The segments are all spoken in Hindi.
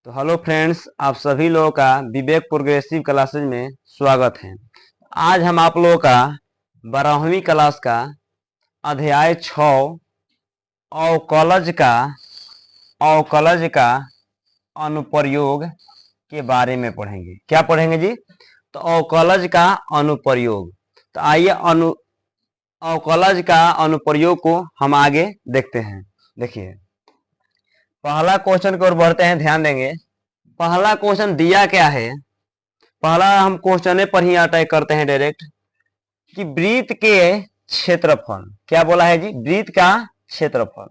तो हेलो फ्रेंड्स, आप सभी लोगों का विवेक प्रोग्रेसिव क्लासेज में स्वागत है। आज हम आप लोगों का 12वीं क्लास का अध्याय 6 अवकलज का अनुप्रयोग के बारे में पढ़ेंगे। क्या पढ़ेंगे जी? तो अवकलज का अनुप्रयोग। तो आइए अवकलज का अनुप्रयोग को हम आगे देखते हैं। देखिए, पहला क्वेश्चन की ओर बढ़ते हैं, ध्यान देंगे। पहला क्वेश्चन दिया क्या है, पहला हम क्वेश्चन पर ही अटैक करते हैं डायरेक्ट कि वृत्त के क्षेत्रफल, क्या बोला है जी? वृत्त का क्षेत्रफल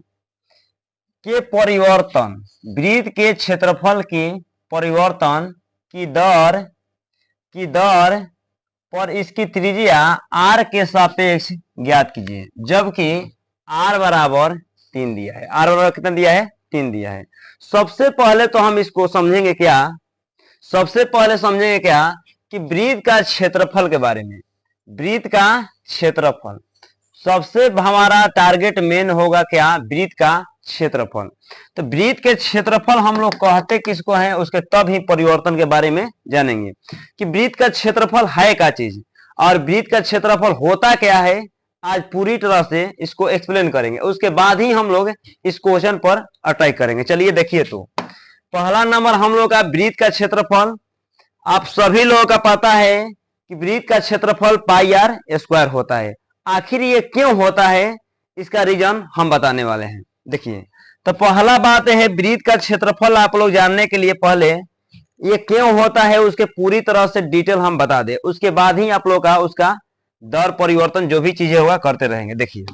के परिवर्तन, वृत्त के क्षेत्रफल के परिवर्तन की दर पर इसकी त्रिज्या r के सापेक्ष ज्ञात कीजिए, जबकि r बराबर 3 दिया है। r बराबर कितना दिया है? 3 दिया है। सबसे पहले तो हम इसको समझेंगे क्या, कि वृत्त का क्षेत्रफल के बारे में। वृत्त का क्षेत्रफल सबसे हमारा टारगेट मेन होगा क्या? वृत्त का क्षेत्रफल। तो वृत्त के क्षेत्रफल हम लोग कहते किसको हैं, उसके तब ही परिवर्तन के बारे में जानेंगे कि वृत्त का क्षेत्रफल है क्या चीज और वृत्त का क्षेत्रफल होता क्या है। आज पूरी तरह से इसको एक्सप्लेन करेंगे, उसके बाद ही हम लोग इस क्वेश्चन पर अटैक करेंगे। चलिए देखिए, तो पहला नंबर हम लोग का वृत्त का क्षेत्रफल। आप सभी लोगों का पता है कि वृत्त का क्षेत्रफल पाई आर स्क्वायर होता है। आखिर ये क्यों होता है, इसका रीजन हम बताने वाले हैं। देखिए, तो पहला बात है वृत्त का क्षेत्रफल आप लोग जानने के लिए पहले ये क्यों होता है उसके पूरी तरह से डिटेल हम बता दें, उसके बाद ही आप लोग का उसका दर परिवर्तन जो भी चीजें होगा करते रहेंगे। देखिए,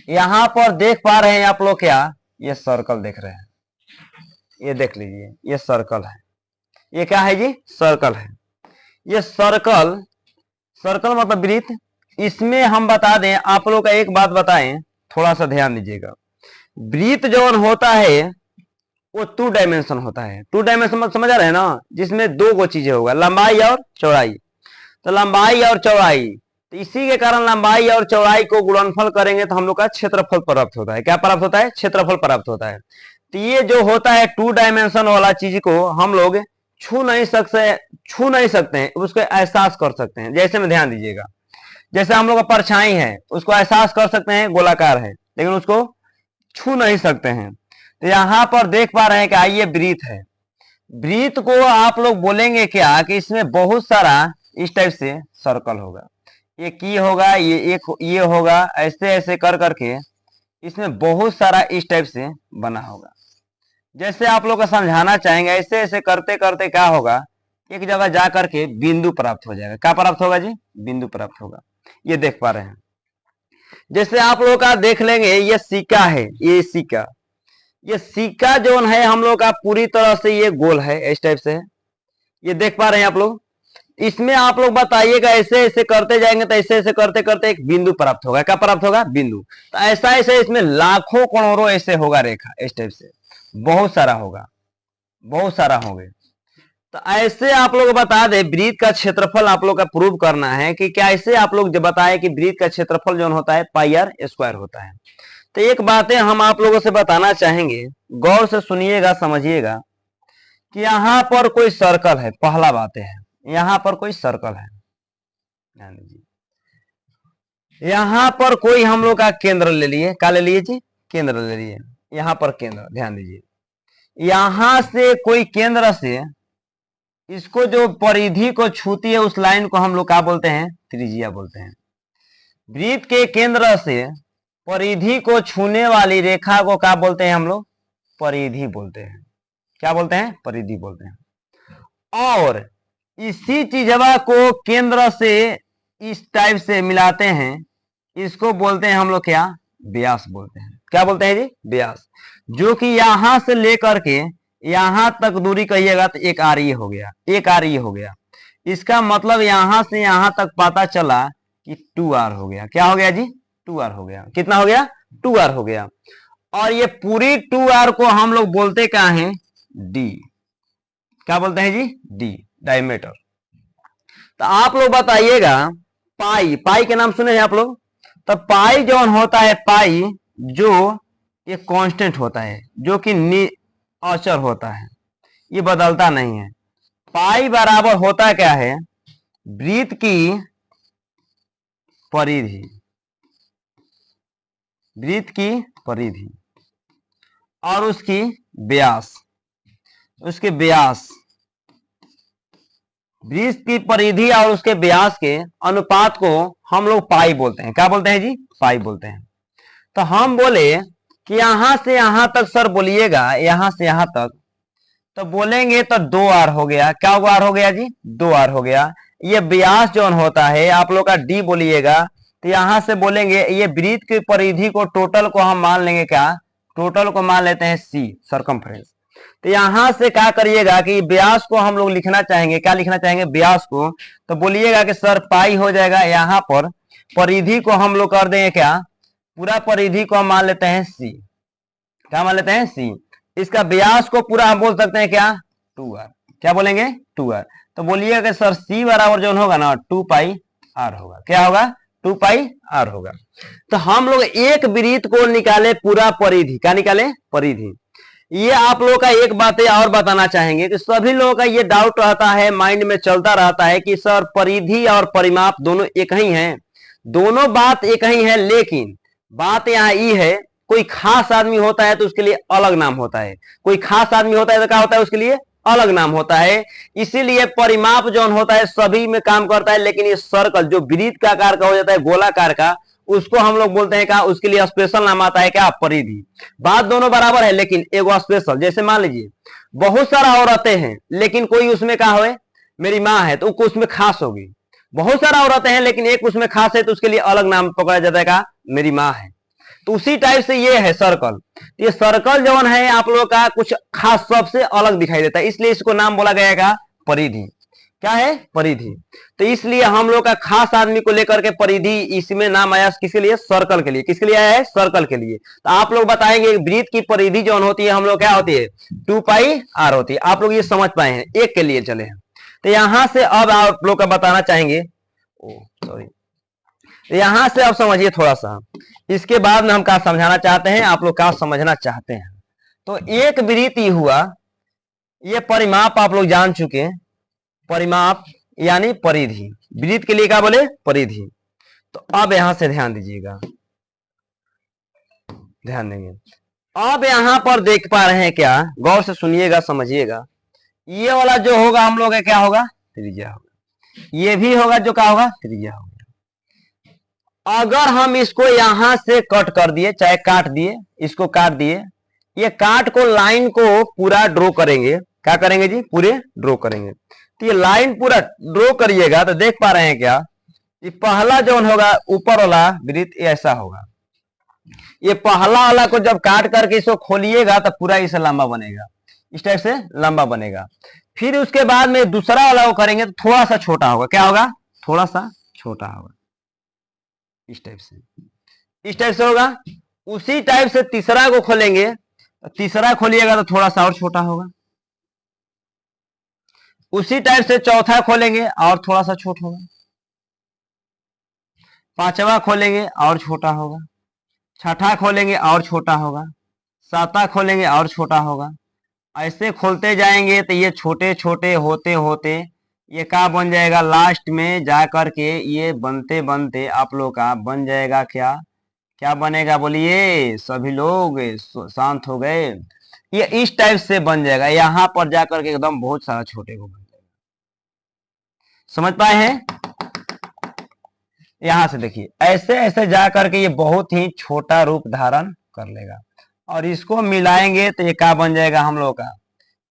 यहां पर देख पा रहे हैं आप लोग क्या? ये सर्कल देख रहे हैं, ये देख लीजिए, ये सर्कल है। ये क्या है जी? सर्कल है। ये सर्कल मतलब वृत्त। इसमें हम बता दें, आप लोग का एक बात बताएं, थोड़ा सा ध्यान दीजिएगा। वृत्त जो होता है वो 2 डायमेंशन होता है। 2 डायमेंशन मतलब समझ आ रहे हैं ना, जिसमें 2 गो चीजें होगा, लंबाई और चौड़ाई। तो लंबाई और चौड़ाई, तो इसी के कारण लंबाई और चौड़ाई को गुणनफल करेंगे तो हम लोग का क्षेत्रफल प्राप्त होता है। क्या प्राप्त होता है? क्षेत्रफल प्राप्त होता है। तो ये जो होता है 2 डायमेंशन वाला चीज को हम लोग छू नहीं सकते हैं, उसको एहसास कर सकते हैं। जैसे में ध्यान दीजिएगा, जैसे हम लोग का परछाई है, उसको एहसास कर सकते हैं, गोलाकार है, लेकिन उसको छू नहीं सकते हैं। तो यहां पर देख पा रहे हैं कि आइए वृत्त है। वृत्त को आप लोग बोलेंगे क्या कि इसमें बहुत सारा इस टाइप से सर्कल होगा, एक ये होगा, ये एक ये होगा, ऐसे ऐसे कर करके इसमें बहुत सारा इस टाइप से बना होगा। जैसे आप लोग को समझाना चाहेंगे, ऐसे ऐसे करते करते क्या होगा, एक जगह जा करके बिंदु प्राप्त हो जाएगा। क्या प्राप्त होगा जी? बिंदु प्राप्त होगा। ये देख पा रहे हैं। जैसे आप लोग का देख लेंगे, ये सिक्का है, ये सिक्का जो है हम लोग का पूरी तरह से ये गोल है, इस टाइप से है। ये देख पा रहे हैं आप लोग। इसमें आप लोग बताइएगा, ऐसे ऐसे करते जाएंगे तो ऐसे ऐसे करते करते एक बिंदु प्राप्त होगा। क्या प्राप्त होगा? बिंदु। तो ऐसा ऐसे इसमें लाखों करोड़ों ऐसे होगा रेखा, इस टाइप से बहुत सारा होगा, बहुत सारा होंगे। तो ऐसे आप लोग बता दे, वृत्त का क्षेत्रफल आप लोग का प्रूव करना है कि क्या ऐसे आप लोग जब बताए कि वृत्त का क्षेत्रफल जो होता है पाई आर स्क्वायर होता है। तो एक बातें हम आप लोगों से बताना चाहेंगे, गौर से सुनिएगा, समझिएगा कि यहाँ पर कोई सर्कल है। पहला बातें है, यहाँ पर कोई सर्कल है, ध्यान दीजिए। यहाँ पर कोई हम लोग का केंद्र ले लिए, क्या ले लिए जी? केंद्र ले लिए। यहाँ पर केंद्र, ध्यान दीजिए, यहां से कोई केंद्र से इसको जो परिधि को छूती है उस लाइन को हम लोग क्या बोलते हैं? त्रिज्या बोलते हैं। वृत्त के केंद्र से परिधि को छूने वाली रेखा को क्या बोलते हैं हम लोग? परिधि बोलते हैं। क्या बोलते हैं? परिधि बोलते हैं। और इसी चीजवा को केंद्र से इस टाइप से मिलाते हैं, इसको बोलते हैं हम लोग क्या? व्यास बोलते हैं। क्या बोलते हैं जी? व्यास। जो कि यहां से लेकर के यहां तक दूरी कहिएगा तो एक आर ये हो गया, एक आर ये हो गया। इसका मतलब यहां से यहां तक पता चला कि 2r हो गया। क्या हो गया जी? 2r हो गया। कितना हो गया? 2r हो गया। और ये पूरी 2r को हम लोग बोलते क्या है? d। क्या बोलते हैं जी? d, diameter. तो आप लोग बताइएगा, पाई के नाम सुने हैं आप लोग? तो पाई जो होता है, पाई जो ये कांस्टेंट होता है, जो कि अचर होता है, ये बदलता नहीं है। पाई बराबर होता क्या है, वृत्त की परिधि, वृत्त की परिधि और उसकी व्यास, उसके व्यास, वृत्त की परिधि और उसके व्यास के अनुपात को हम लोग पाई बोलते हैं। क्या बोलते हैं जी, पाई बोलते हैं। तो हम बोले कि यहां से यहां तक सर बोलिएगा, यहां से यहां तक, तो बोलेंगे तो 2r हो गया। क्या r हो गया जी, 2r हो गया। ये व्यास जो होता है आप लोग का d बोलिएगा, तो यहां से बोलेंगे ये वृत्त की परिधि को टोटल को हम मान लेंगे, क्या टोटल को मान लेते हैं c, सरकमफ्रेंस। तो यहां से क्या करिएगा कि व्यास को हम लोग लिखना चाहेंगे, क्या लिखना चाहेंगे, व्यास को। तो बोलिएगा कि सर पाई हो जाएगा, यहां पर परिधि को हम लोग कर देंगे क्या, पूरा परिधि को हम मान लेते हैं c। क्या मान लेते हैं, c। इसका व्यास को पूरा हम बोल सकते हैं क्या, 2r। क्या बोलेंगे, 2r। तो बोलिएगा कि सर c बराबर जो होगा ना 2 पाई r होगा। क्या होगा, 2 पाई r होगा। तो हम लोग एक वृत्त को निकाले पूरा परिधि, क्या निकाले, परिधि। ये आप लोग का एक बात और बताना चाहेंगे कि सभी लोगों का ये डाउट रहता है, माइंड में चलता रहता है कि सर परिधि और परिमाप दोनों एक ही हैं। दोनों बात एक ही है, लेकिन बात यहाँ ये है, कोई खास आदमी होता है तो उसके लिए अलग नाम होता है, कोई खास आदमी होता है तो क्या होता है, उसके लिए अलग नाम होता है। इसीलिए परिमाप जो होता है सभी में काम करता है, लेकिन ये सर्कल जो वृत्त का आकार का हो जाता है, गोलाकार का, उसको हम लोग बोलते हैं क्या, उसके लिए स्पेशल नाम आता है क्या, परिधि। बात दोनों बराबर है, लेकिन एगो स्पेशल। जैसे मान लीजिए बहुत सारा औरतें हैं, लेकिन कोई उसमें क्या हो, मेरी माँ है तो उसमें खास होगी। बहुत सारा औरतें हैं लेकिन एक उसमें खास है तो उसके लिए अलग नाम पकड़ा जाता है क्या, मेरी माँ है। तो उसी टाइप से ये है सर्कल। ये सर्कल जो है आप लोगों का कुछ खास सबसे अलग दिखाई देता है, इसलिए इसको नाम बोला गया का परिधि। क्या है, परिधि। तो इसलिए हम लोग का खास आदमी को लेकर के परिधि इसमें नाम आया, किसके लिए, सर्कल के लिए। किसके लिए आया है, सर्कल के लिए। तो आप लोग बताएंगे वृत्त की परिधि जो होती है हम लोग क्या होती है, 2 पाई r होती है। आप लोग ये समझ पाए हैं, एक के लिए चले हैं। तो यहां से अब आप लोग का बताना चाहेंगे, सॉरी, यहां से अब समझिए थोड़ा सा, इसके बाद में हम क्या समझाना चाहते हैं, आप लोग क्या समझना चाहते हैं। तो एक वृत्त ही हुआ, ये परिमाप आप लोग जान चुके हैं, परिमाप यानी परिधि। वृत्त के लिए क्या बोले, परिधि। तो अब यहां से ध्यान दीजिएगा, ध्यान देंगे। अब यहां पर देख पा रहे हैं क्या, गौर से सुनिएगा, समझिएगा। ये वाला जो होगा हम लोग का क्या होगा, त्रिज्या होगा। ये भी होगा जो क्या होगा, त्रिज्या होगा। अगर हम इसको यहां से कट कर दिए, चाहे काट दिए, इसको काट दिए, ये काट को लाइन को पूरा ड्रॉ करेंगे। क्या करेंगे जी, पूरे ड्रॉ करेंगे। तो ये लाइन पूरा ड्रॉ करिएगा तो देख पा रहे हैं क्या, ये पहला जो होगा ऊपर वाला वृत्त ऐसा होगा। ये पहला वाला को जब काट करके इसको खोलिएगा तो पूरा इसे लंबा बनेगा, इस टाइप से लंबा बनेगा। फिर उसके बाद में दूसरा वाला को करेंगे तो थोड़ा सा छोटा होगा। क्या होगा, थोड़ा सा छोटा होगा, इस टाइप से, इस टाइप से होगा। उसी टाइप से तीसरा को खोलेंगे, तीसरा खोलिएगा तो थोड़ा सा और छोटा होगा। उसी टाइप से चौथा खोलेंगे और थोड़ा सा छोटा होगा। पांचवा खोलेंगे और छोटा होगा। छठा खोलेंगे और छोटा होगा। सातवां खोलेंगे और छोटा होगा। ऐसे खोलते जाएंगे तो ये छोटे छोटे होते होते ये क्या बन जाएगा, लास्ट में जा करके ये बनते बनते आप लोग का बन जाएगा क्या, क्या बनेगा, बोलिए सभी लोग शांत हो गए। ये इस टाइप से बन जाएगा, यहां पर जाकर के एकदम बहुत सारा छोटे को बन जाएगा। समझ पाए हैं, यहां से देखिए ऐसे ऐसे जा करके ये बहुत ही छोटा रूप धारण कर लेगा। और इसको मिलाएंगे तो ये क्या बन जाएगा हम लोग का,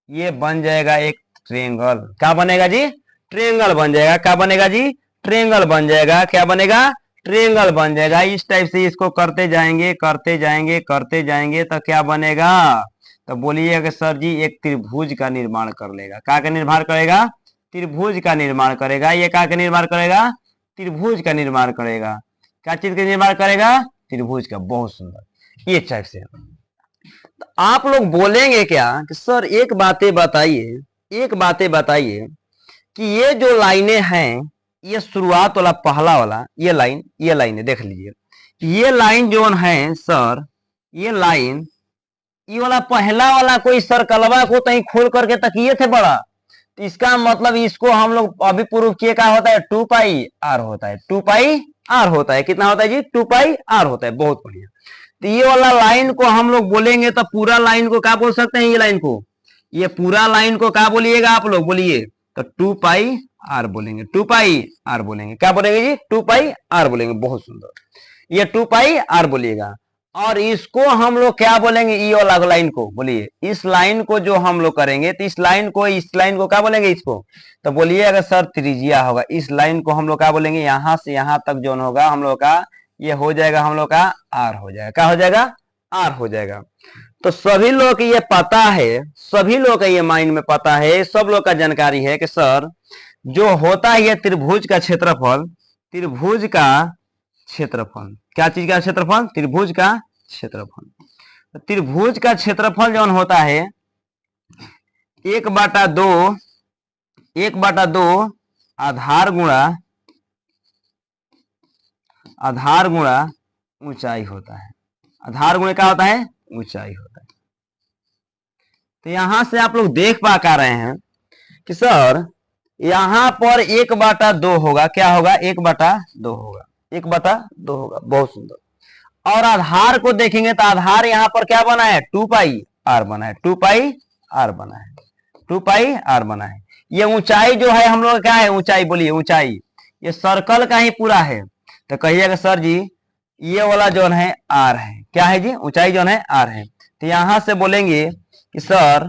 ये बन जाएगा एक ट्रेंगल। क्या बनेगा जी, ट्रेंगल बन जाएगा। क्या बनेगा जी, ट्रेंगल बन जाएगा। क्या बनेगा, ट्रेंगल बन जाएगा। इस टाइप से इसको करते जाएंगे करते जाएंगे करते जाएंगे तो क्या बनेगा, तो बोलिए कि सर जी एक त्रिभुज का निर्माण कर लेगा। क्या का निर्माण करेगा, त्रिभुज का निर्माण करेगा। ये क्या का निर्माण करेगा, त्रिभुज का निर्माण करेगा। क्या चीज का निर्माण करेगा, त्रिभुज का। बहुत सुंदर, ये टाइप से। तो आप लोग बोलेंगे क्या कि सर एक बातें बताइए, एक बातें बताइए कि ये जो लाइनें हैं, ये शुरुआत वाला पहला वाला ये लाइन है, देख लीजिए। ये लाइन जो है सर, ये लाइन ये वाला पहला वाला कोई सर्कलवा को कहीं खोल करके तकिए थे बड़ा, तो इसका मतलब इसको हम लोग अभी प्रूव किए क्या होता है, 2 पाई आर होता है, 2 पाई आर होता है। कितना होता है जी, 2 पाई आर होता है। बहुत बढ़िया। तो ये वाला लाइन को हम लोग बोलेंगे तो पूरा लाइन को क्या बोल सकते हैं, ये लाइन को, ये पूरा लाइन को क्या बोलिएगा आप लोग, बोलिए तो 2 पाई आर बोलेंगे, 2 पाई आर बोलेंगे। क्या बोलेंगे जी, 2 पाई आर बोलेंगे। बहुत सुंदर, ये 2 पाई आर बोलिएगा। और इसको हम लोग क्या बोलेंगे, ये वाला लाइन को बोलिए, इस लाइन को जो हम लोग करेंगे तो इस लाइन को क्या बोलेंगे, इसको तो बोलिए अगर सर त्रिज्या होगा, इस लाइन को हम लोग क्या बोलेंगे, यहां से यहां तक जो होगा हम लोग का, ये हो जाएगा हम लोग का आर हो जाएगा। क्या हो जाएगा, आर हो जाएगा। तो सभी लोग को ये पता है, सभी लोग का ये माइंड में पता है, सब लोग का जानकारी है कि सर जो होता है ये त्रिभुज का क्षेत्रफल, त्रिभुज का क्षेत्रफल, क्या चीज का क्षेत्रफल, त्रिभुज का क्षेत्रफल। त्रिभुज का क्षेत्रफल जो होता है 1/2, 1/2 आधार गुणा ऊंचाई होता है। आधार गुणा क्या होता है, ऊंचाई होता है। तो यहां से आप लोग देख पा रहे हैं कि सर यहां पर 1/2 होगा, क्या होगा, 1/2 होगा, 1/2 होगा। बहुत सुंदर। और आधार को देखेंगे तो आधार यहां पर क्या बना है, 2 पाई आर बना है, 2 पाई आर बना है, 2 पाई आर बना है। ये ऊंचाई जो है हम लोग क्या है, ऊंचाई बोलिए, ऊंचाई ये सर्कल का ही पूरा है। तो कहिएगा सर जी ये वाला जो है आर है, क्या है जी, ऊंचाई जो है आर है। तो यहां से बोलेंगे कि सर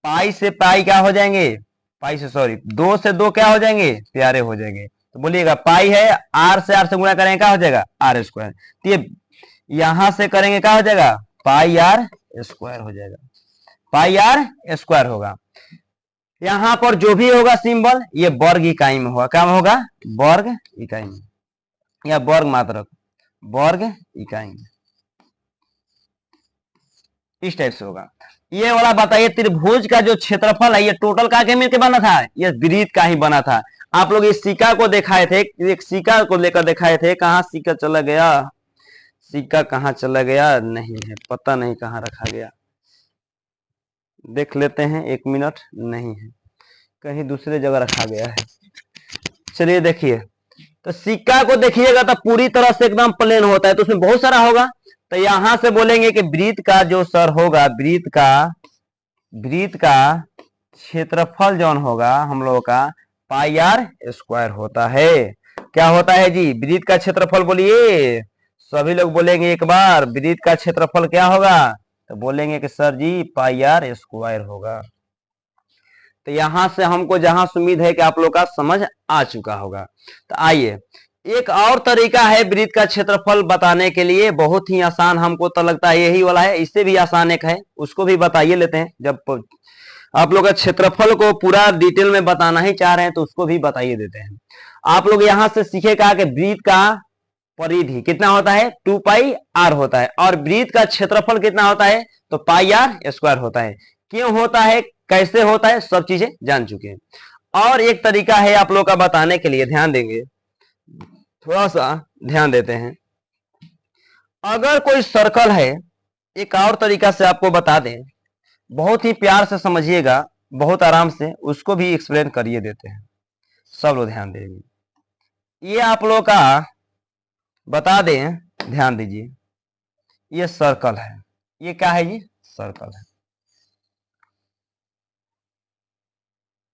पाई से पाई क्या हो जाएंगे, पाई से सॉरी 2 से 2 क्या हो जाएंगे, प्यारे हो जाएंगे। तो बोलिएगा पाई है, आर से गुणा करेंगे क्या हो जाएगा, आर स्क्वायर। तो ये यहां से करेंगे क्या हो जाएगा, पाई आर स्क्वायर हो जाएगा, पाई आर स्क्वायर होगा। यहां पर जो भी होगा सिंबल ये वर्ग इकाई में होगा, क्या होगा, वर्ग इकाई में, या वर्ग मात्रक, वर्ग इकाई में, इस टाइप से होगा। ये वाला बताइए त्रिभुज का जो क्षेत्रफल है ये टोटल का मिलकर बना था, ये वृत्त का ही बना था। आप लोग इस सिक्का को दिखाए थे, एक सिक्का को लेकर दिखाए थे, कहाँ सिक्का चला गया, सिक्का कहाँ चला गया, नहीं है, पता नहीं कहाँ रखा गया, देख लेते हैं, 1 मिनट, नहीं है, कहीं दूसरे जगह रखा गया है। चलिए देखिए, तो सिक्का को देखिएगा तो पूरी तरह से एकदम प्लेन होता है, तो उसमें बहुत सारा होगा। तो यहां से बोलेंगे कि वृत्त का जो सर होगा, वृत्त का क्षेत्रफल जो होगा हम लोगों का पाई आर स्क्वायर होता है। क्या होता है जी, वृत्त का क्षेत्रफल बोलिए, सभी लोग बोलेंगे एक बार, वृत्त का क्षेत्रफल क्या होगा, तो बोलेंगे कि sir ji pi r square होगा। तो यहां से हमको जहां से उम्मीद है कि आप लोग का समझ आ चुका होगा। तो आइए एक और तरीका है वृत्त का क्षेत्रफल बताने के लिए, बहुत ही आसान, हमको तो लगता है यही वाला है, इससे भी आसान एक है, उसको भी बताइए लेते हैं। जब आप लोग का क्षेत्रफल को पूरा डिटेल में बताना ही चाह रहे हैं तो उसको भी बताइए देते हैं। आप लोग यहां से सीखेगा कि वृत्त का परिधि कितना होता है, 2 पाई आर होता है, और वृत्त का क्षेत्रफल कितना होता है, तो पाई आर स्क्वायर होता है। क्यों होता है, कैसे होता है, सब चीजें जान चुके हैं। और एक तरीका है आप लोग का बताने के लिए, ध्यान देंगे, थोड़ा सा ध्यान देते हैं। अगर कोई सर्कल है, एक और तरीका से आपको बता दें, बहुत ही प्यार से समझिएगा, बहुत आराम से उसको भी एक्सप्लेन करिए देते हैं, सब लोग ध्यान देंगे। ये आप लोग का बता दें, ध्यान दीजिए, ये सर्कल है, ये क्या है जी, सर्कल है,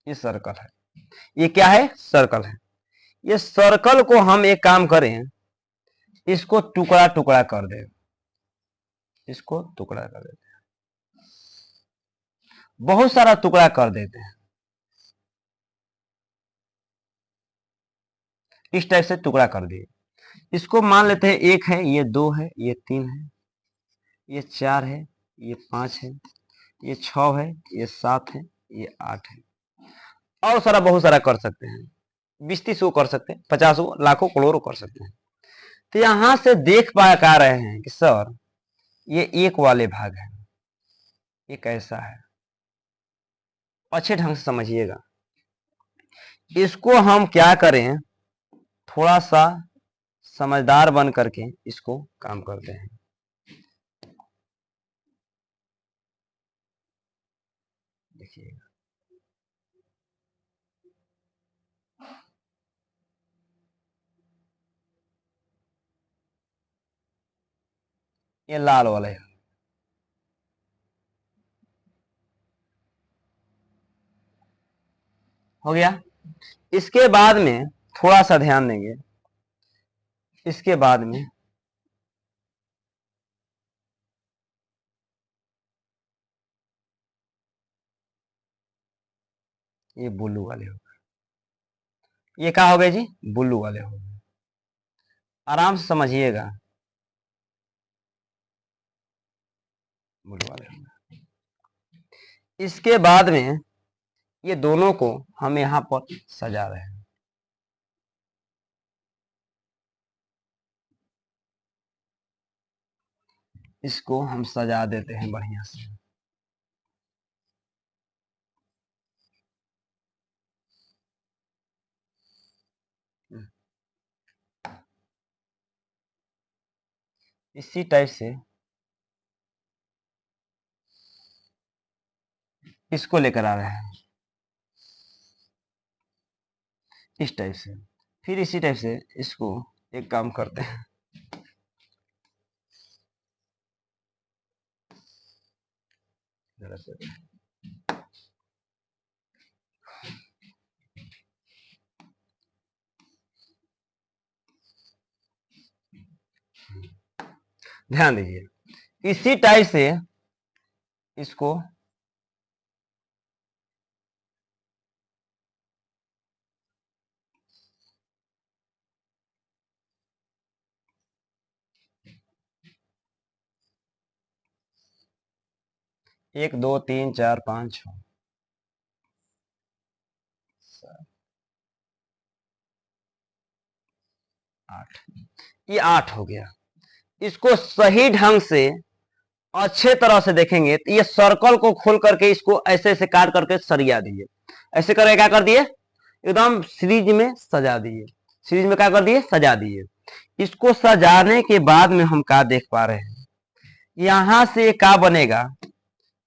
ये सर्कल है, ये क्या है, सर्कल है। ये सर्कल को हम एक काम करें, इसको टुकड़ा टुकड़ा कर दे, इसको टुकड़ा कर देते हैं, बहुत सारा टुकड़ा कर देते हैं, इस टाइप से टुकड़ा कर दिए। इसको मान लेते हैं 1 है, ये 2 है, ये 3 है, ये 4 है, ये 5 है, ये 6 है, ये 7 है, ये 8 है। और सारा बहुत सारा कर सकते हैं, 20-30 को कर सकते हैं, 50 लाखों करोड़ों कर सकते हैं। तो यहां से देख पा रहे हैं कि सर ये एक वाले भाग है, ये कैसा है, अच्छे ढंग से समझिएगा। इसको हम क्या करें, थोड़ा सा समझदार बन करके इसको काम करते हैं। देखिएगा, ये लाल वाला है, हो गया। इसके बाद में थोड़ा सा ध्यान देंगे, इसके बाद में ये ब्लू वाले हो गए, ये क्या हो गए जी, ब्लू वाले हो गए। आराम से समझिएगा, ब्लू वाले हो गए। इसके बाद में ये दोनों को हम यहां पर सजा रहे हैं, इसको हम सजा देते हैं बढ़िया से। इसी टाइप से इसको लेकर आ रहे हैं, इस टाइप से। फिर इसी टाइप से इसको एक काम करते हैं, ध्यान दीजिए, इसी टाइप से इसको एक दो तीन चार पांच छ, आठ, ये 8 हो गया। इसको सही ढंग से अच्छे तरह से देखेंगे तो ये सर्कल को खोल करके इसको ऐसे ऐसे काट करके सरिया दिए, ऐसे करके क्या कर दिए, एकदम सीरीज में सजा दिए, सीरीज में क्या कर दिए, सजा दिए। इसको सजाने के बाद में हम क्या देख पा रहे हैं, यहां से क्या बनेगा,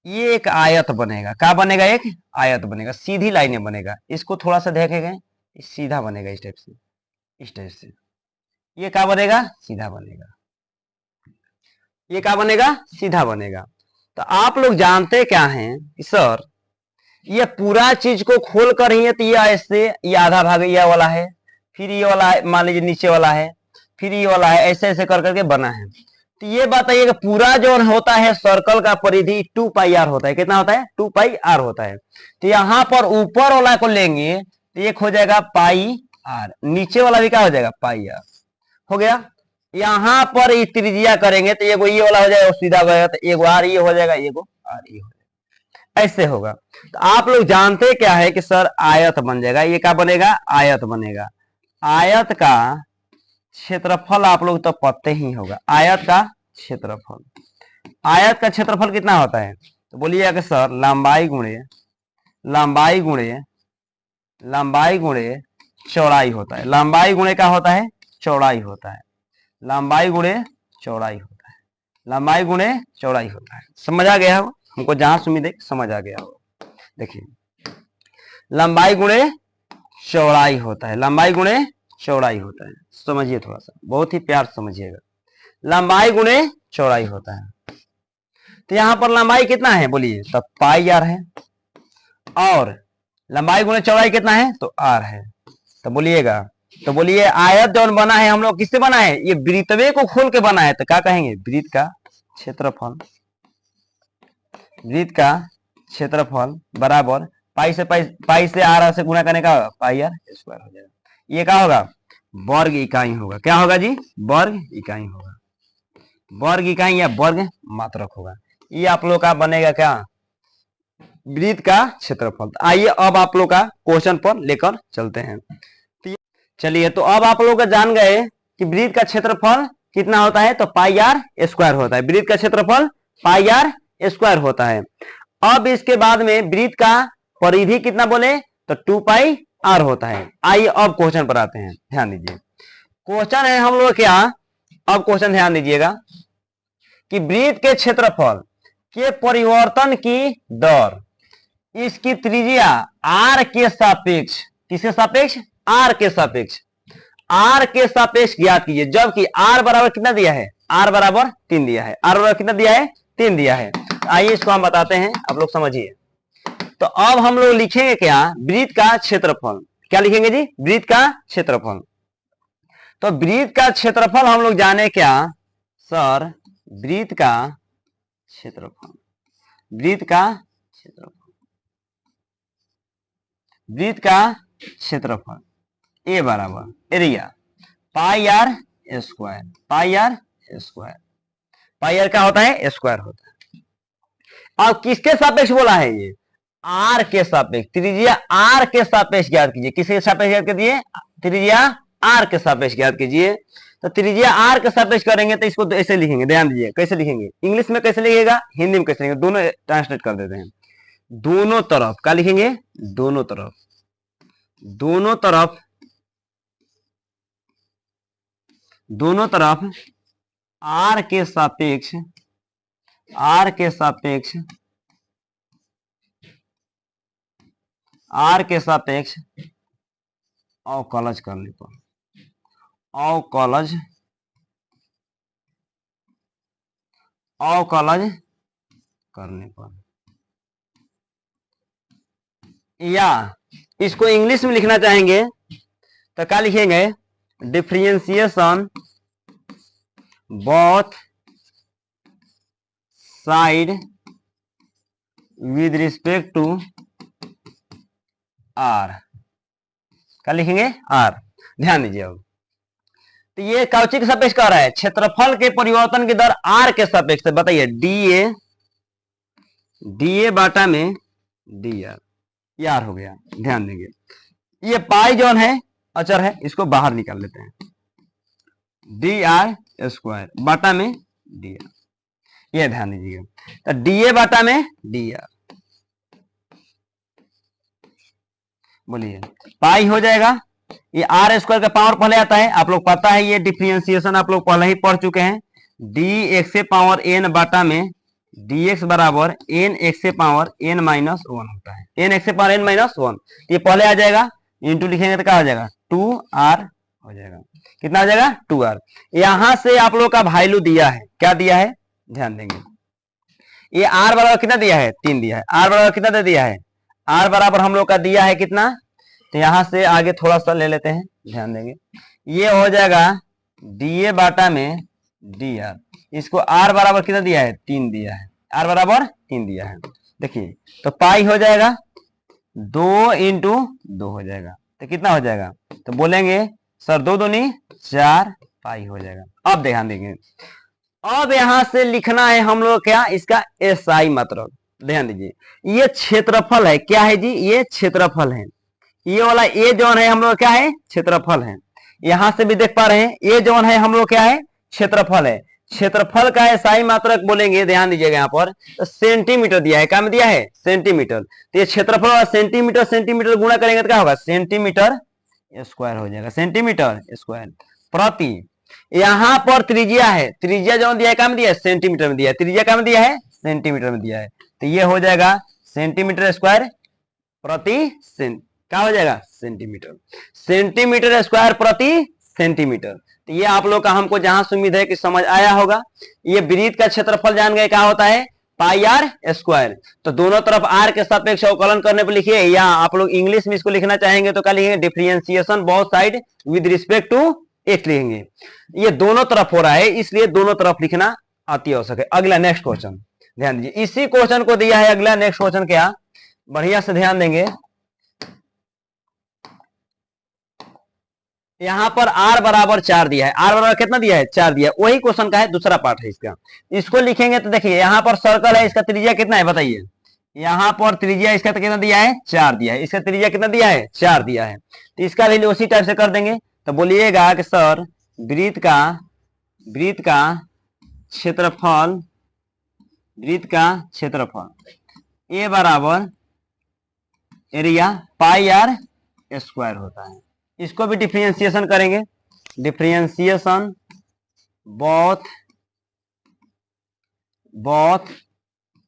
ये एक आयत बनेगा, क्या बनेगा, एक आयत बनेगा, सीधी लाइनें बनेगा। इसको थोड़ा सा देखेंगे, सीधा बनेगा इस टाइप से, इस टाइप से। ये क्या बनेगा, सीधा बनेगा, ये क्या बनेगा, सीधा बनेगा। तो आप लोग जानते क्या हैं कि सर ये पूरा चीज को खोल कर ही है, तो ये ऐसे, ये आधा भाग ये वाला है, फिर ये वाला मान लीजिए नीचे वाला है, फिर ये वाला है, ऐसे ऐसे कर करके बना है। तो ये बताइए कि पूरा जो होता है सर्कल का परिधि 2 पाई आर होता है, कितना होता है, 2 पाई आर होता है। तो यहाँ पर ऊपर वाला को लेंगे तो ये हो जाएगा पाई आर, नीचे वाला भी क्या हो जाएगा, पाई आर, हो गया। यहाँ पर त्रिज्या करेंगे तो ये वाला हो जाएगा, सीधा गया तो एक आर ये हो जाएगा, एक आर ये हो जाएगा, ऐसे होगा। तो आप लोग जानते क्या है कि सर आयत बन जाएगा, ये क्या बनेगा, आयत बनेगा। आयत का क्षेत्रफल आप लोग तो पता ही होगा, आयत का क्षेत्रफल, आयत का क्षेत्रफल कितना होता है, तो बोलिएगा कि सर लंबाई गुणे लंबाई गुणे लंबाई गुणे चौड़ाई होता है, लंबाई गुणे क्या होता है, चौड़ाई होता है, लंबाई गुणे चौड़ाई होता है, लंबाई गुणे चौड़ाई होता है। समझ आ गया हो हमको, जहां से उम्मीद समझ आ गया हो। देखिए लंबाई गुणे चौड़ाई होता है, लंबाई गुणे चौड़ाई होता है, समझिए थोड़ा सा, बहुत ही प्यार समझिएगा, लंबाई गुणे चौड़ाई होता है। तो यहां पर लंबाई कितना है बोलिए, तो पाई आर है, और लंबाई गुणे चौड़ाई कितना है, तो आर है। तो बोलिएगा, तो बोलिए आयत जो बना है हम लोग किससे बना है, ये वृत्तवे को खोल के बना है, तो क्या कहेंगे, वृत्त का क्षेत्रफल, वृत्त का क्षेत्रफल बराबर पाई से आर से गुणा करने का पाई आर स्क्वायर हो जाएगा। ये क्या होगा, वर्ग इकाई होगा, क्या होगा जी, वर्ग इकाई होगा, वर्ग इकाई या वर्ग मात्रक होगा। ये आप लोग का बनेगा क्या, वृत्त का क्षेत्रफल। आइए अब आप लोग का क्वेश्चन पर लेकर चलते हैं। चलिए, तो अब आप लोग जान गए कि वृत्त का क्षेत्रफल कितना होता है, तो पाई आर स्क्वायर होता है, वृत्त का क्षेत्रफल पाई आर स्क्वायर होता है। अब इसके बाद में वृत्त का परिधि कितना बोले, तो 2 पाई आर होता है। आइए अब क्वेश्चन पर आते हैं, ध्यान दीजिए, क्वेश्चन है हम लोग क्या, अब क्वेश्चन ध्यान दीजिएगा कि वृत्त के क्षेत्रफल के परिवर्तन की दर इसकी त्रिज्या आर के सापेक्ष, किसके सापेक्ष, आर के सापेक्ष, आर के सापेक्ष ज्ञात कीजिए, जबकि आर बराबर कितना दिया है, आर बराबर 3 दिया है, आर बराबर कितना दिया है, 3 दिया है। आइए इसको हम बताते हैं, आप लोग समझिए। तो अब हम लोग लिखेंगे क्या, वृत्त का क्षेत्रफल, क्या लिखेंगे जी, वृत्त का क्षेत्रफल। तो वृत्त का क्षेत्रफल हम लोग जाने क्या सर, वृत्त का क्षेत्रफल, वृत्त का क्षेत्रफल, वृत्त का क्षेत्रफल ए बराबर area pi r square, pi r square, pi r क्या होता है, स्क्वायर होता है। अब किसके सापेक्ष बोला है ये, आर के सापेक्ष, त्रिज्या आर के सापेक्ष ज्ञात कीजिए, किसके सापेक्ष ज्ञात कीजिए, त्रिज्या आर के सापेक्ष ज्ञात कीजिए। तो त्रिज्या आर के सापेक्ष करेंगे तो इसको ऐसे लिखेंगे, ध्यान दीजिए कैसे लिखेंगे, इंग्लिश में कैसे लिखेगा, हिंदी में कैसे लिखेंगे, दोनों ट्रांसलेट कर देते हैं। दोनों तरफ क्या लिखेंगे, दोनों तरफ, दोनों तरफ, दोनों तरफ आर के सापेक्ष, आर के सापेक्ष, आर के सापेक्ष अवकलज करने पर, अवकलज, अवकलज करने पर, या इसको इंग्लिश में लिखना चाहेंगे तो क्या लिखेंगे, differentiation both side with respect to r, क्या लिखेंगे, आर। ध्यान दीजिए अब, तो ये कौची के सापेक्ष कह रहा है, क्षेत्रफल के परिवर्तन की दर आर के सापेक्ष से, बताइए डी ए, डी ए बाटा में डी आर, ये आर हो गया। ध्यान देंगे ये पाई जॉन है अचर है, इसको बाहर निकाल लेते हैं, डी आर स्क्वायर बाटा में डी आर, ये ध्यान दीजिएगा। तो डी ए बाटा में डी आर, बोलिए पाई हो जाएगा, ये आर स्क्वायर का पावर पहले आता है, आप लोग पता है ये डिफरेंशिएशन आप लोग पहले ही पढ़ चुके हैं, डी एक्स से पावर एन बाटा में डी एक्स बराबर एन एक्स से पावर एन माइनस 1 होता है, एन एक्स से पावर एन माइनस 1, ये पहले आ जाएगा, इंटू लिखेंगे तो क्या हो जाएगा, 2r हो जाएगा, कितना हो जाएगा, 2r। यहां से आप लोग का वैल्यू दिया है, क्या दिया है, ध्यान देंगे, ये r बराबर कितना दिया है, 3 दिया है, r बराबर कितना दे दिया है, r बराबर हम लोग का दिया है कितना, तो यहां से आगे थोड़ा सा ले लेते हैं, ध्यान देंगे, ये हो जाएगा डी ए बाटा में डी आर, इसको r बराबर कितना दिया है, 3 दिया है, r बराबर 3 दिया है। देखिए तो पाई हो जाएगा 2 इंटू 2 हो जाएगा, तो कितना हो जाएगा, तो बोलेंगे सर 2 दूनी 4 पाई हो जाएगा। अब ध्यान देंगे, अब यहां से लिखना है हम लोग क्या, इसका एसआई मतलब, ध्यान दीजिए ये क्षेत्रफल है, क्या है जी, ये क्षेत्रफल है, ये वाला ए जोन है हम लोग क्या है, क्षेत्रफल है। यहां से भी देख पा रहे हैं ये जोन है हम लोग क्या है, क्षेत्रफल है। क्षेत्रफल का एसआई मात्रक बोलेंगे, ध्यान दीजिएगा यहाँ पर तो सेंटीमीटर दिया है, क्या में दिया है, सेंटीमीटर, तो ये क्षेत्रफल और सेंटीमीटर, सेंटीमीटर गुणा करेंगे तो क्या होगा, सेंटीमीटर स्क्वायर हो जाएगा, सेंटीमीटर स्क्वायर प्रति। यहाँ पर त्रिज्या है, त्रिज्या जो दिया है क्या में दिया है, सेंटीमीटर में दिया है, त्रिज्या क्या में दिया है, सेंटीमीटर में दिया है, तो ये हो जाएगा सेंटीमीटर स्क्वायर प्रति क्या हो जाएगा, सेंटीमीटर, सेंटीमीटर स्क्वायर प्रति सेंटीमीटर। तो ये आप लोग का हमको जहां से उम्मीद है कि समझ आया होगा। ये वृत्त का क्षेत्रफल जान गए क्या होता है, पाई आर स्क्वायर। तो दोनों तरफ आर के सापेक्ष अवकलन करने पर लिखिए, या आप लोग इंग्लिश में इसको लिखना चाहेंगे तो क्या लिखेंगे, differentiation both side with respect to x लिखेंगे। ये दोनों तरफ हो रहा है इसलिए दोनों तरफ लिखना अति आवश्यक है। अगला नेक्स्ट क्वेश्चन ध्यान दीजिए, इसी क्वेश्चन को दिया है अगला नेक्स्ट क्वेश्चन क्या, बढ़िया से ध्यान देंगे। यहां पर r बराबर 4 दिया है, r बराबर कितना दिया है, 4 दिया है, वही क्वेश्चन का है, दूसरा पार्ट है इसका। इसको लिखेंगे तो देखिए यहां पर सर्कल है, इसका त्रिज्या कितना है बताइए, यहां पर त्रिज्या इसका तो कितना दिया है, 4 दिया है, इसका त्रिज्या कितना दिया है, 4 दिया है, तो इसका वैल्यू उसी टाइप से कर देंगे। तो बोलिएगा कि सर वृत्त का क्षेत्रफल, वृत्त का क्षेत्रफल ए बराबर एरिया पाई आर स्क्वायर होता है। इसको भी डिफरेंशिएशन करेंगे, differentiation both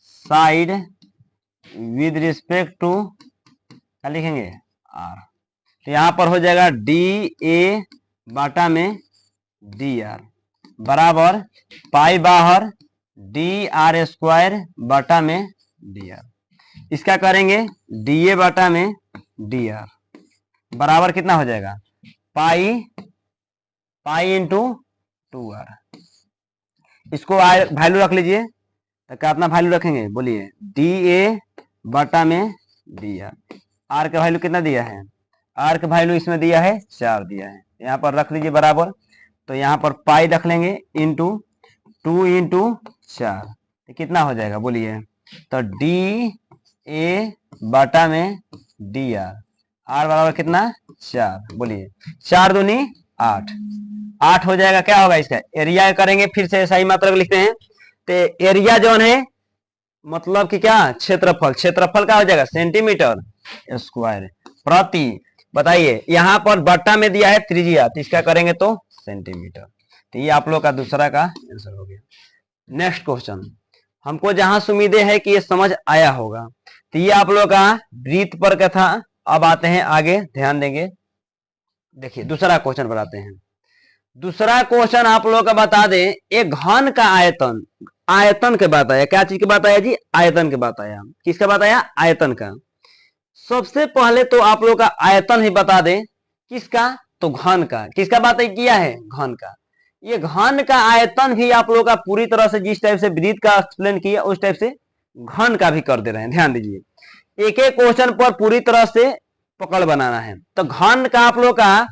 side with respect to क्या लिखेंगे आर। तो यहां पर हो जाएगा डी ए बाटा में डी आर बराबर पाई बाहर डी आर स्क्वायर बाटा में डी आर। इसका करेंगे डी ए बाटा में डी आर बराबर कितना हो जाएगा पाई पाई इंटू टू आर। इसको वैल्यू रख लीजिए तो कितना वैल्यू रखेंगे बोलिए डी ए बटा में डी आर। आर का वैल्यू कितना दिया है आर का वैल्यू इसमें दिया है 4 दिया है यहाँ पर रख लीजिए बराबर। तो यहाँ पर पाई रख लेंगे इंटू 2 इंटू 4 तो कितना हो जाएगा बोलिए तो डी ए बटा में डी आर। आर बराबर कितना 4 बोलिए 4 दूनी 8 8 हो जाएगा। क्या होगा इसका एरिया करेंगे फिर से सही मात्रा लिखते हैं तो एरिया जो है मतलब कि क्या क्षेत्रफल क्षेत्रफल का हो जाएगा सेंटीमीटर स्क्वायर प्रति। बताइए यहाँ पर बट्टा में दिया है त्रिज्या तो इसका करेंगे तो सेंटीमीटर। तो ये आप लोग का दूसरा का आंसर हो गया। नेक्स्ट क्वेश्चन हमको जहां से उम्मीदें है कि ये समझ आया होगा तो ये आप लोग का वृत्त पर का था। अब आते हैं आगे ध्यान देंगे। देखिए दूसरा क्वेश्चन बनाते हैं। दूसरा क्वेश्चन आप लोग का बता दें एक घन का आयतन आयतन के बात आया। क्या चीज की बात आया जी आयतन की बात आया। किसका बात आया आयतन का। सबसे पहले तो आप लोग का आयतन ही बता दें किसका तो घन का। किसका बात किया है घन का। ये घन का आयतन भी आप लोग का पूरी तरह से जिस टाइप से वृत्त का एक्सप्लेन किया उस टाइप से घन का भी कर दे रहे हैं। ध्यान दीजिए एक एक क्वेश्चन पर पूरी तरह से पकड़ बनाना है। तो घन का आप लोग का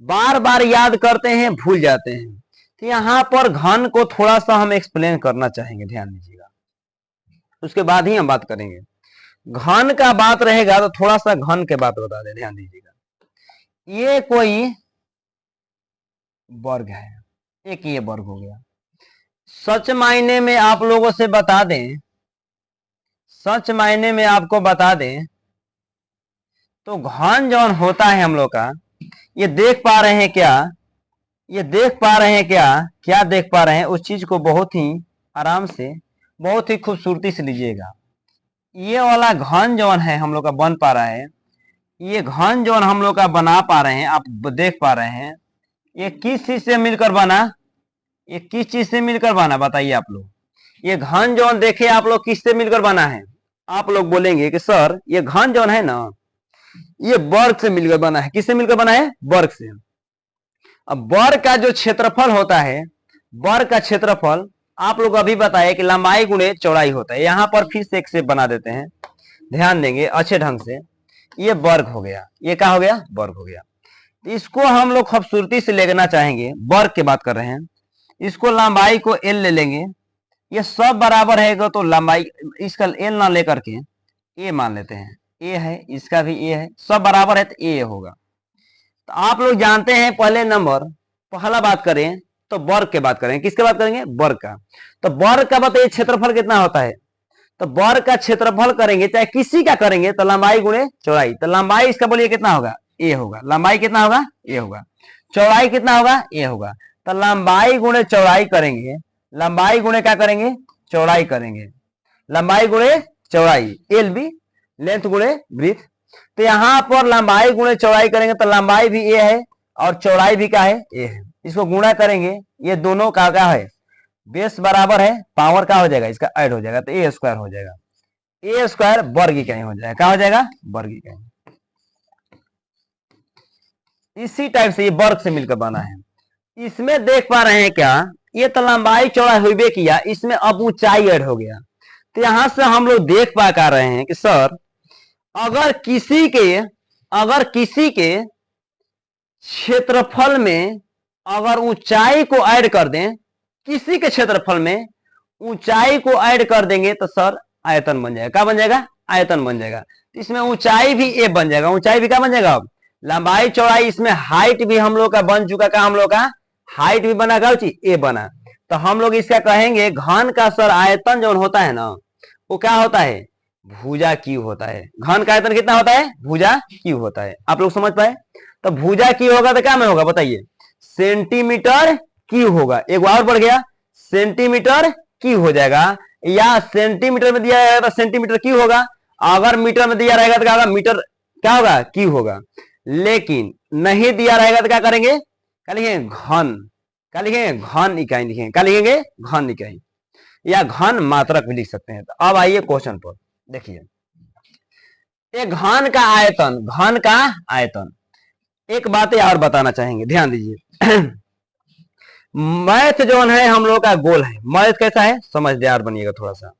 बार बार याद करते हैं भूल जाते हैं। तो यहाँ पर घन को थोड़ा सा हम एक्सप्लेन करना चाहेंगे ध्यान दीजिएगा उसके बाद ही हम बात करेंगे। घन का बात रहेगा तो थोड़ा सा घन के बात बता दें ध्यान दीजिएगा। ये कोई वर्ग है एक ये वर्ग हो गया। सच मायने में आप लोगों से बता दें सच मायने में आपको बता दें तो घन जौन होता है हम लोग का ये देख पा रहे हैं क्या ये देख पा रहे हैं क्या देख पा रहे हैं उस चीज को बहुत ही आराम से बहुत ही खूबसूरती से लीजिएगा। ये वाला घन जौन है हम लोग का बन पा रहा है ये घन जौन हम लोग का बना पा रहे हैं आप देख पा रहे हैं ये किस चीज से मिलकर बना ये किस चीज से मिलकर बना बताइए आप लोग। ये घन जौन देखे आप लोग किससे मिलकर बना है। आप लोग बोलेंगे कि सर ये घन जौन है ना ये वर्ग से मिलकर बना है। किससे मिलकर बना है वर्ग से। अब वर्ग का जो क्षेत्रफल होता है वर्ग का क्षेत्रफल आप लोग अभी बताए कि लंबाई गुणे चौड़ाई होता है। यहां पर फिर से एक से बना देते हैं ध्यान देंगे अच्छे ढंग से। ये वर्ग हो गया ये क्या हो गया वर्ग हो गया। इसको हम लोग खूबसूरती से लेना चाहेंगे वर्ग की बात कर रहे हैं। इसको लंबाई को एल ले लेंगे ये सब बराबर है तो लंबाई इसका एल ना लेकर के ए मान लेते हैं। ए है इसका भी ए है सब बराबर है तो ए होगा। तो आप लोग जानते हैं पहले नंबर पहला बात करें तो वर्ग के बात करेंगे। किसके बात करेंगे वर्ग का। तो वर्ग का बताइए क्षेत्रफल कितना होता है। तो वर्ग का क्षेत्रफल करेंगे चाहे किसी का करेंगे तो लंबाई गुणे चौड़ाई। तो लंबाई इसका बोलिए कितना होगा ए होगा। लंबाई कितना होगा ए होगा। चौड़ाई कितना होगा ए होगा। तो लंबाई गुणे चौड़ाई करेंगे लंबाई गुणे क्या करेंगे चौड़ाई करेंगे। लंबाई गुणे चौड़ाई एल बी लेंथ गुणे ब्रीथ। तो यहाँ पर लंबाई गुणे चौड़ाई करेंगे तो लंबाई भी ए है और चौड़ाई भी क्या है ए है। इसको गुणा करेंगे ये दोनों का क्या है बेस बराबर है पावर क्या हो जाएगा इसका ऐड हो जाएगा तो ए स्क्वायर हो जाएगा। ए स्क्वायर वर्ग इकाई हो जाएगा क्या हो जाएगा वर्ग इकाई। इसी टाइप से ये वर्ग से मिलकर बना है। इसमें देख पा रहे हैं क्या ये तो लंबाई चौड़ाई हुई किया इसमें अब ऊंचाई ऐड हो गया। तो यहां से हम लोग देख पा रहे हैं कि सर अगर किसी के क्षेत्रफल में अगर ऊंचाई को ऐड कर दें किसी के क्षेत्रफल में ऊंचाई को ऐड कर देंगे तो सर आयतन बन जाएगा। क्या बन जाएगा आयतन बन जाएगा। तो इसमें ऊंचाई भी ए बन जाएगा। ऊंचाई भी क्या बन जाएगा अब लंबाई चौड़ाई इसमें हाइट भी हम लोग का बन चुका का हम लोग का हाइट भी बना क्या ए बना। तो हम लोग इसका कहेंगे घन का सर आयतन जो होता है ना वो क्या होता है भुजा क्यू होता है। घन का आयतन कितना होता है भुजा क्यू होता है। आप लोग समझ पाए। तो भुजा क्यू होगा तो क्या में होगा बताइए सेंटीमीटर क्यू होगा। एक और बढ़ गया सेंटीमीटर क्यू हो जाएगा या सेंटीमीटर में दिया जाएगा तो सेंटीमीटर क्यू होगा अगर मीटर में दिया रहेगा तो क्या होगा, मीटर क्या होगा, क्यू होगा। लेकिन नहीं दिया रहेगा तो क्या करेंगे, क्या लिखेंगे, घन। क्या लिखेंगे, घन इकाई लिखेंगे। क्या लिखेंगे, घन इकाई या घन मात्रक भी लिख सकते हैं। तो अब आइए क्वेश्चन पर, देखिए ये घन का आयतन, घन का आयतन, एक बात और बताना चाहेंगे, ध्यान दीजिए। मैथ जो है हम लोग का गोल है, मैथ कैसा है, समझदार बनिएगा थोड़ा सा।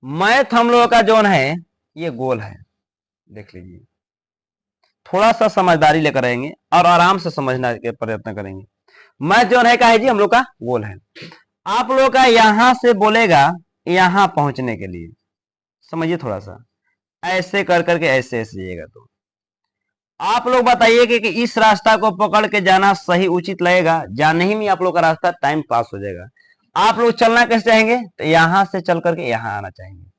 मैथ हम लोग का जोन है ये गोल है, देख लीजिए, थोड़ा सा समझदारी लेकर आएंगे और आराम से समझने के प्रयत्न करेंगे। मैथ जोन है क्या है जी, हम लोग का गोल है। आप लोग का यहां से बोलेगा यहां पहुंचने के लिए, समझिए थोड़ा सा, ऐसे कर करके ऐसे ऐसे जाइएगा। तो आप लोग बताइए कि इस रास्ता को पकड़ के जाना सही उचित लगेगा, जाने ही में आप लोग का रास्ता टाइम पास हो जाएगा। आप लोग चलना कैसे चाहेंगे, तो यहां से चल करके यहां आना चाहेंगे।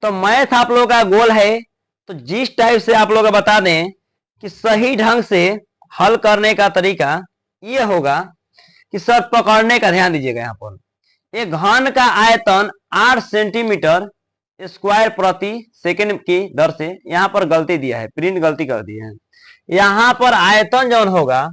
तो मैथ आप लोग का गोल है, तो जिस टाइप से आप लोग बता दें कि सही ढंग से हल करने का तरीका ये होगा कि सर पकड़ने का ध्यान दीजिएगा। यहाँ पर एक घन का आयतन 8 सेंटीमीटर स्क्वायर प्रति सेकंड की दर से, यहाँ पर गलती दिया है, प्रिंट गलती कर दी है। यहाँ पर आयतन जौन होगा,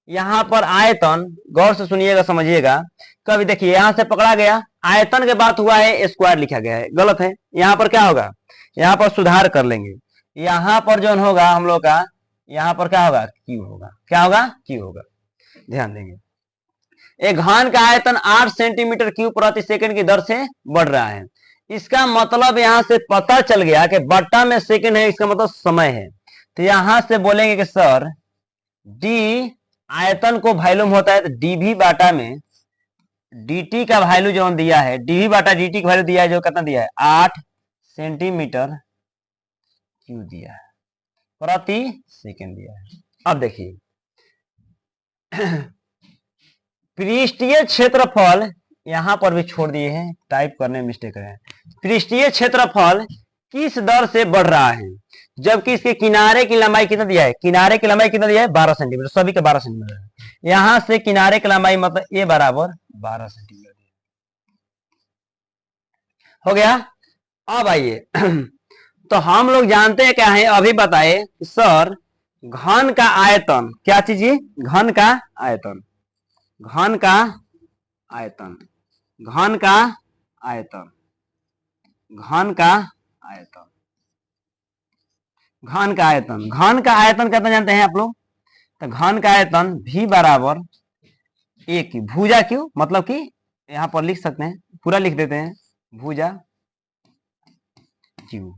यहाँ पर आयतन गौर से सुनिएगा समझिएगा। कभी देखिए यहां से पकड़ा गया, आयतन के बात हुआ है, स्क्वायर लिखा गया है, गलत है। यहाँ पर क्या होगा, यहाँ पर सुधार कर लेंगे। यहाँ पर जौन होगा हम लोग का, यहाँ पर क्या होगा, क्यू होगा। क्या होगा, क्यू होगा, ध्यान देंगे। एक घन का आयतन 8 सेंटीमीटर क्यूब प्रति सेकंड की दर से बढ़ रहा है। इसका मतलब यहां से पता चल गया कि बट्टा में सेकंड है, इसका मतलब समय है। तो यहां से बोलेंगे कि सर डी आयतन को वैल्यूम होता है, तो डीवी बाटा में dt का वैल्यू जो दिया है, डीवी बाटा dt का वैल्यू दिया है, जो कितना दिया है, 8 सेंटीमीटर क्यूब दिया है प्रति सेकंड दिया है। अब देखिए पृष्ठीय क्षेत्रफल यहां पर भी छोड़ दिए हैं, टाइप करने में मिस्टेक है। पृष्ठीय क्षेत्रफल किस दर से बढ़ रहा है, जबकि इसके किनारे की लंबाई कितना दिया है, किनारे की लंबाई कितना दिया है, 12 सेंटीमीटर, सभी के 12 सेंटीमीटर है। यहां से किनारे की लंबाई मतलब ए बराबर 12 सेंटीमीटर हो गया। अब आइए तो हम लोग जानते हैं क्या है, अभी बताए सर घन का आयतन, क्या चीज, घन का आयतन, घन का आयतन, घन का आयतन, घन का आयतन, घन का आयतन, घन का आयतन कितना जानते हैं आप लोग, तो घन का आयतन v बराबर ए की भुजा क्यों, मतलब कि यहां पर लिख सकते हैं, पूरा लिख देते हैं, भुजा क्यू,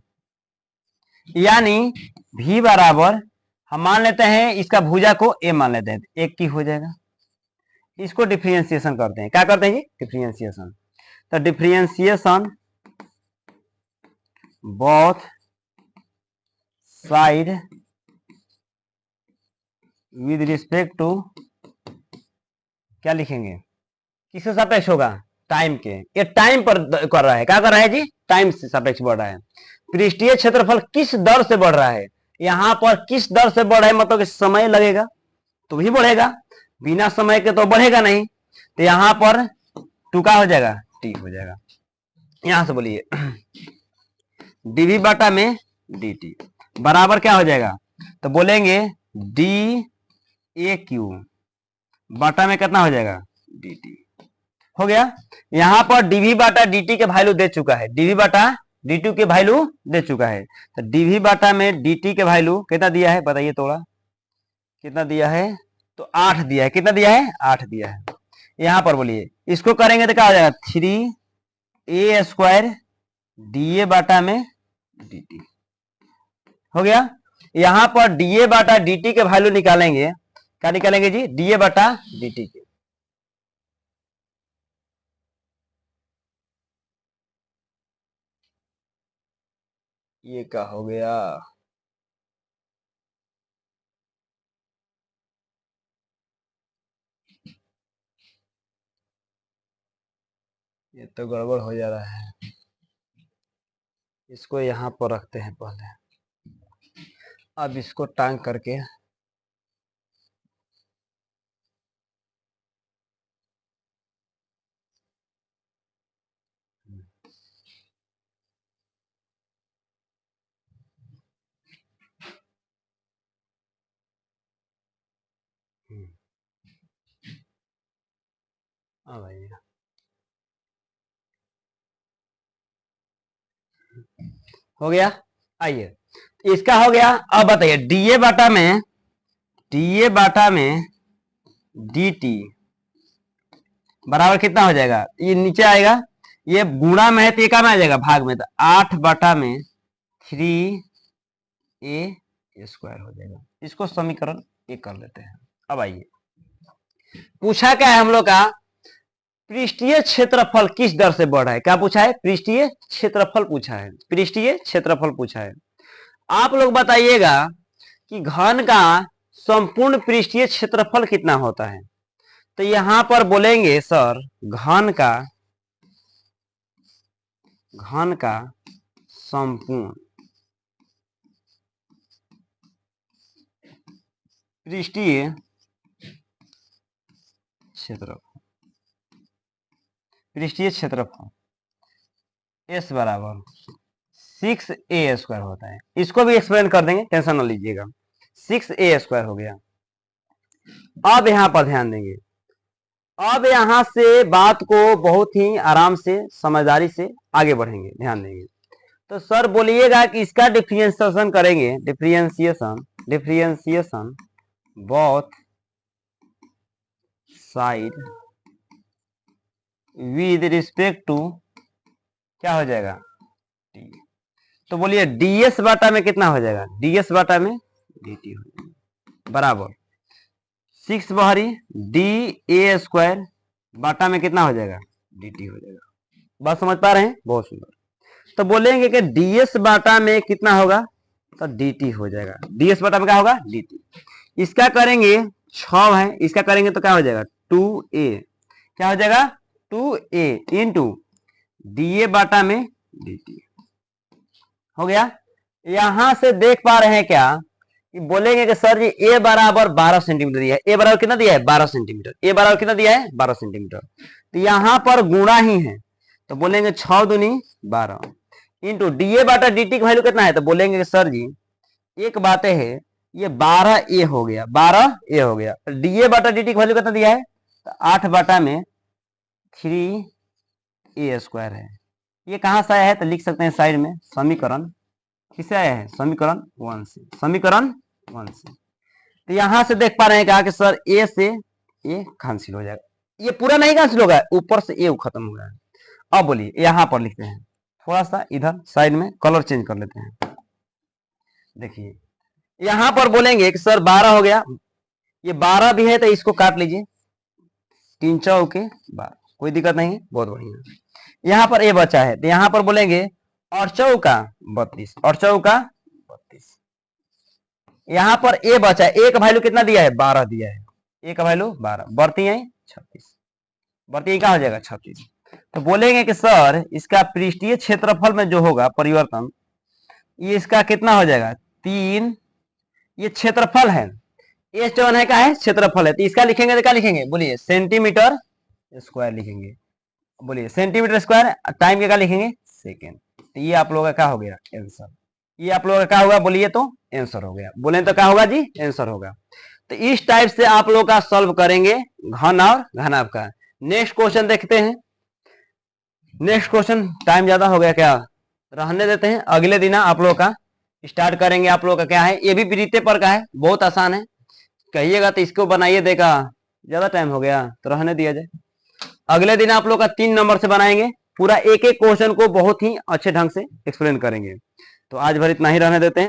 यानी v बराबर हम मान लेते हैं इसका भुजा को a मान लेते हैं, तो एक की हो जाएगा। इसको डिफरेंशिएशन करते हैं, क्या करते हैं जी, डिफरेंशिएशन। तो differentiation both side with respect to, क्या लिखेंगे, किसके सापेक्ष होगा, टाइम के, ये टाइम पर कर रहा है, क्या कर रहा है जी, टाइम से सापेक्ष बढ़ रहा है। पृष्ठीय क्षेत्रफल किस दर से बढ़ रहा है, यहां पर किस दर से बढ़ रहा है, मतलब कि समय लगेगा तो भी बढ़ेगा, बिना समय के तो बढ़ेगा नहीं। तो यहां पर टू का हो जाएगा, टी हो जाएगा। यहां से बोलिए डीवी बाटा में डी टी बराबर क्या हो जाएगा, तो बोलेंगे डी ए क्यू बाटा में कितना हो जाएगा, डी टी हो गया। यहां पर डीवी बाटा dt के वैल्यू दे चुका है, डीवी बाटा dt के वैल्यू दे चुका है। तो डीवी बाटा में dt के वैल्यू कितना दिया है, बताइए थोड़ा, कितना दिया है, तो 8 दिया है, कितना दिया है, 8 दिया है। यहां पर बोलिए इसको करेंगे तो क्या हो जाएगा, 3a स्क्वायर डी ए बाटा में dt हो गया। यहां पर डी बाटा dt के वैल्यू निकालेंगे, क्या निकालेंगे जी, डी बाटा dt के, ये क्या हो गया, ये तो गड़बड़ हो जा रहा है। इसको यहाँ पर रखते हैं पहले, अब इसको टांग करके भैया हो गया। आइए इसका हो गया। अब बताइए डीए बाटा में dt बराबर कितना हो जाएगा। ये नीचे आएगा, ये गुणा में है तो ये क्या में आ जाएगा, भाग में, तो 8 बटा में 3a स्क्वायर हो जाएगा। इसको समीकरण एक कर लेते हैं। अब आइए पूछा क्या है हम लोग का, पृष्ठीय क्षेत्रफल किस दर से बढ़ रहा है। क्या पूछा है, पृष्ठीय क्षेत्रफल पूछा है, पृष्ठीय क्षेत्रफल पूछा है। आप लोग बताइएगा कि घन का संपूर्ण पृष्ठीय क्षेत्रफल कितना होता है। तो यहां पर बोलेंगे सर घन का संपूर्ण पृष्ठीय क्षेत्रफल S बराबर 6a स्क्वायर होता है। इसको भी एक्सप्लेन कर देंगे, टेंशन न लीजिएगा। 6a स्क्वायर हो गया। अब यहां पर ध्यान देंगे, अब यहां से बात को बहुत ही आराम से समझदारी से आगे बढ़ेंगे, ध्यान देंगे। तो सर बोलिएगा कि इसका डिफरेंशिएशन करेंगे, differentiation both side with respect to क्या हो जाएगा, टी। तो बोलिए ds बाटा में कितना हो जाएगा, ds बाटा में dt हो जाएगा बराबर 6 बहरी da स्क्वायर बाटा में कितना हो जाएगा, dt हो जाएगा। बात समझ पा रहे हैं, बहुत सुंदर। तो बोलेंगे कि ds बाटा में कितना होगा, तो dt हो जाएगा। ds बाटा में क्या होगा, dt। इसका करेंगे 6 है, इसका करेंगे तो क्या हो जाएगा 2a, क्या हो जाएगा 2a इंटू da बाटा में dt हो गया। यहां से देख पा रहे हैं क्या कि बोलेंगे कि सर जी a बराबर 12 सेंटीमीटर दिया है। a बराबर कितना दिया है, 12 सेंटीमीटर। a बराबर कितना दिया है, 12 सेंटीमीटर। तो यहां पर गुणा ही है, तो बोलेंगे 6 दूनी 12 इंटू da बाटा dt की वैल्यू कितना है, तो बोलेंगे कि सर जी एक बात है ये 12a हो गया, 12a हो गया। da बाटा dt की वैल्यू कितना दिया है, तो 8 बाटा में 3a स्क्वायर है। ये कहां से आया है, तो लिख सकते हैं साइड में, समीकरण किससे आया है, समीकरण 1 से, समीकरण 1 से। तो यहां से देख पा रहे हैं क्या कि सर a से a कैंसिल हो जाएगा, ये पूरा नहीं कैंसिल होगा, ऊपर से a खत्म हो गया। अब बोलिए यहां पर लिखते हैं, थोड़ा सा इधर साइड में कलर चेंज कर लेते हैं। देखिए यहां पर बोलेंगे कि सर 12 हो गया, ये 12 भी है तो इसको काट लीजिए, 3 चौके 12, कोई दिक्कत नहीं है, बहुत बढ़िया। यहां पर a बचा है तो यहां पर बोलेंगे और चौका 32, और चौका 32। यहां पर a बचा है, a का वैल्यू कितना दिया है, 12 दिया है, a का वैल्यू 12, बढ़ती है 36, बढ़ती क्या हो जाएगा 36। तो बोलेंगे कि सर इसका पृष्ठीय क्षेत्रफल में जो होगा परिवर्तन, ये इसका कितना हो जाएगा 3, ये क्षेत्रफल है, ये जो है क्या है, क्षेत्रफल है। तो इसका लिखेंगे तो क्या लिखेंगे, बोलिए सेंटीमीटर स्क्वायर लिखेंगे, बोलिए सेंटीमीटर स्क्वायर, टाइम के क्या लिखेंगे, सेकेंड। तो ये आप लोगों का क्या हो गया, आंसर। ये आप लोगों का क्या होगा, बोलिए तो आंसर हो गया, बोले तो क्या होगा जी, आंसर होगा। तो इस टाइप से आप लोग का सॉल्व करेंगे घन और घनाभ का। नेक्स्ट क्वेश्चन देखते हैं। नेक्स्ट क्वेश्चन, टाइम ज्यादा हो गया क्या, रहने देते हैं, अगले दिन आप लोग का स्टार्ट करेंगे। आप लोग का क्या है, ये भी वृत्तीय पर का है, बहुत आसान है। कहिएगा तो इसको बनाइए देगा, ज्यादा टाइम हो गया तो रहने दिया जाए। अगले दिन आप लोग का 3 नंबर से बनाएंगे, पूरा एक एक क्वेश्चन को बहुत ही अच्छे ढंग से एक्सप्लेन करेंगे। तो आज भर इतना ही रहने देते हैं।